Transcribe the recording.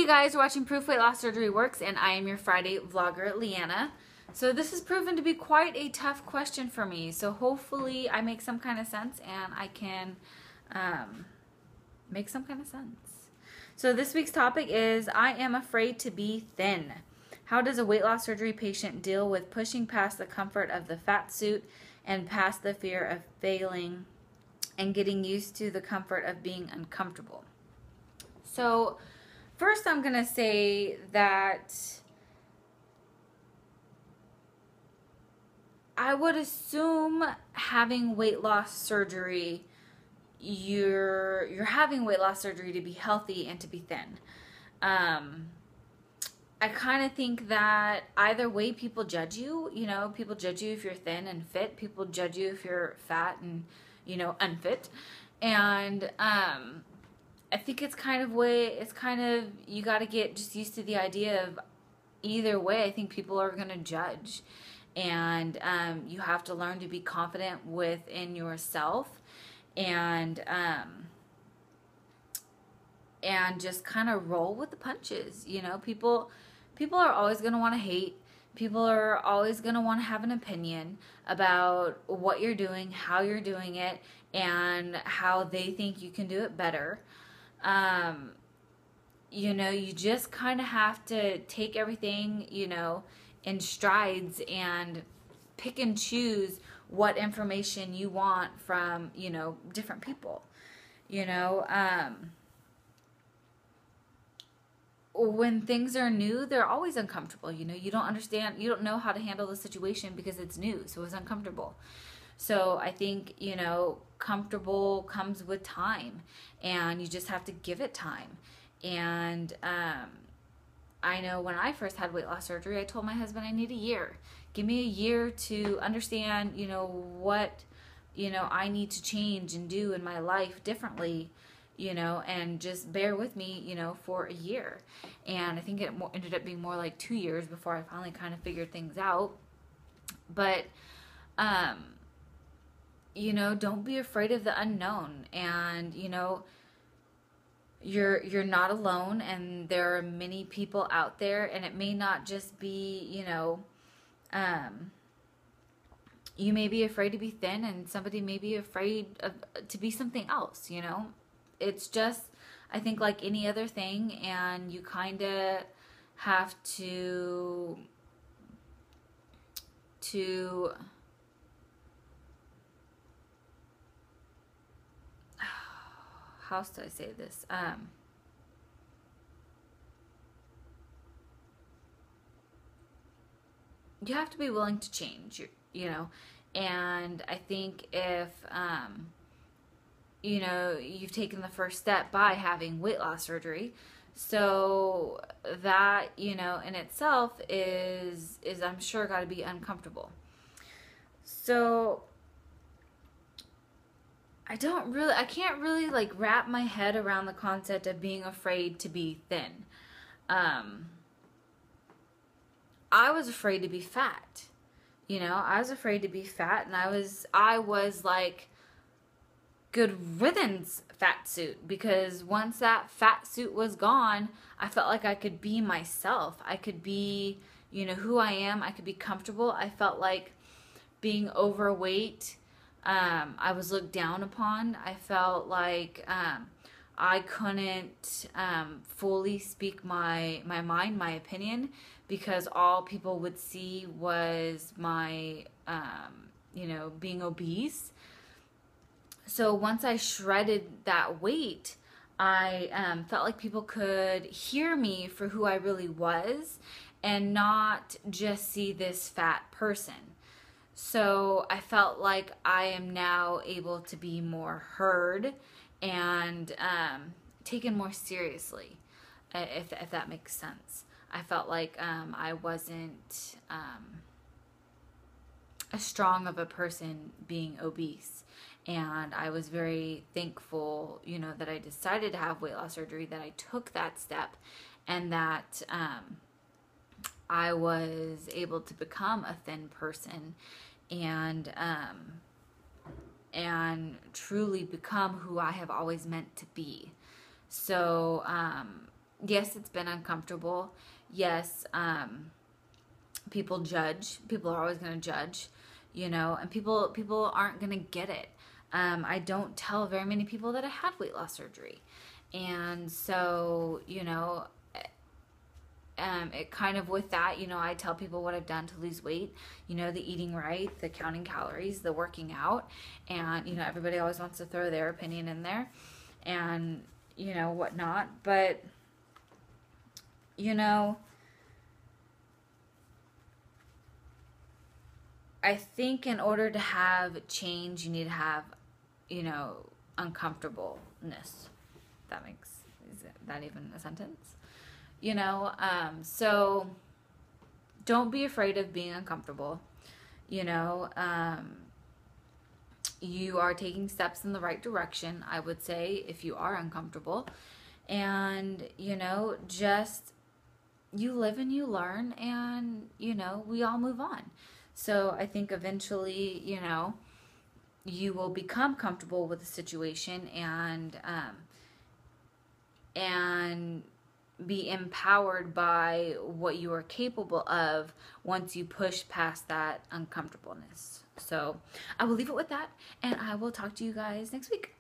Hey, you guys are watching Proof Weight Loss Surgery Works, and I am your Friday vlogger, Leanna. So this has proven to be quite a tough question for me, so hopefully I make some kind of sense and I can make some kind of sense. So this week's topic is, I am afraid to be thin. How does a weight loss surgery patient deal with pushing past the comfort of the fat suit and past the fear of failing and getting used to the comfort of being uncomfortable? So first, I'm going to say that I would assume having weight loss surgery, you're having weight loss surgery to be healthy and to be thin. I kind of think that either way people judge you. You know, people judge you if you're thin and fit. People judge you if you're fat and, you know, unfit. And I think it's kind of, you got to get just used to the idea of either way. I think people are going to judge, and you have to learn to be confident within yourself, and just kind of roll with the punches. You know, people are always going to want to hate. People are always going to want to have an opinion about what you're doing, how you're doing it, and how they think you can do it better. You know, you just kind of have to take everything, you know, in strides and pick and choose what information you want from, you know, different people. You know, when things are new, they're always uncomfortable. You know, you don't understand, you don't know how to handle the situation because it's new, so it's uncomfortable. So I think, you know, comfortable comes with time, and you just have to give it time. And I know when I first had weight loss surgery, I told my husband I need a year. Give me a year to understand, you know, what, you know, I need to change and do in my life differently, you know, and just bear with me, you know, for a year. And I think it ended up being more like 2 years before I finally kind of figured things out. But, you know, don't be afraid of the unknown. And, you know, you're not alone, and there are many people out there, and it may not just be, you know, you may be afraid to be thin, and somebody may be afraid to be something else, you know. It's just, I think, like any other thing, and you kind of have to how else do I say this? You have to be willing to change, you know, and I think if, you know, you've taken the first step by having weight loss surgery, so that, you know, in itself is I'm sure got to be uncomfortable. So I can't really like wrap my head around the concept of being afraid to be thin. I was afraid to be fat. You know, I was afraid to be fat, and I was like, good riddance, fat suit, because once that fat suit was gone, I felt like I could be myself. I could be, you know, who I am. I could be comfortable. I felt like being overweight, I was looked down upon. I felt like I couldn't fully speak my mind, my opinion, because all people would see was my, you know, being obese. So once I shredded that weight, I felt like people could hear me for who I really was and not just see this fat person. So I felt like I am now able to be more heard and taken more seriously, if that makes sense. I felt like I wasn't as strong of a person being obese. And I was very thankful, you know, that I decided to have weight loss surgery, that I took that step, and that I was able to become a thin person and truly become who I have always meant to be. So yes, it's been uncomfortable. Yes, people judge. People are always going to judge, you know, and people aren't going to get it. I don't tell very many people that I had weight loss surgery. And so, you know, it kind of with that, you know, I tell people what I've done to lose weight, you know, the eating right, the counting calories, the working out, and, you know, everybody always wants to throw their opinion in there and, you know, whatnot. But, you know, I think in order to have change, you need to have, you know, uncomfortableness. That makes, is that even a sentence? You know, so don't be afraid of being uncomfortable. You know, you are taking steps in the right direction, I would say, if you are uncomfortable. And, you know, just you live and you learn, and, you know, we all move on. So I think eventually, you know, you will become comfortable with the situation and be empowered by what you are capable of once you push past that uncomfortableness. So I will leave it with that, and I will talk to you guys next week.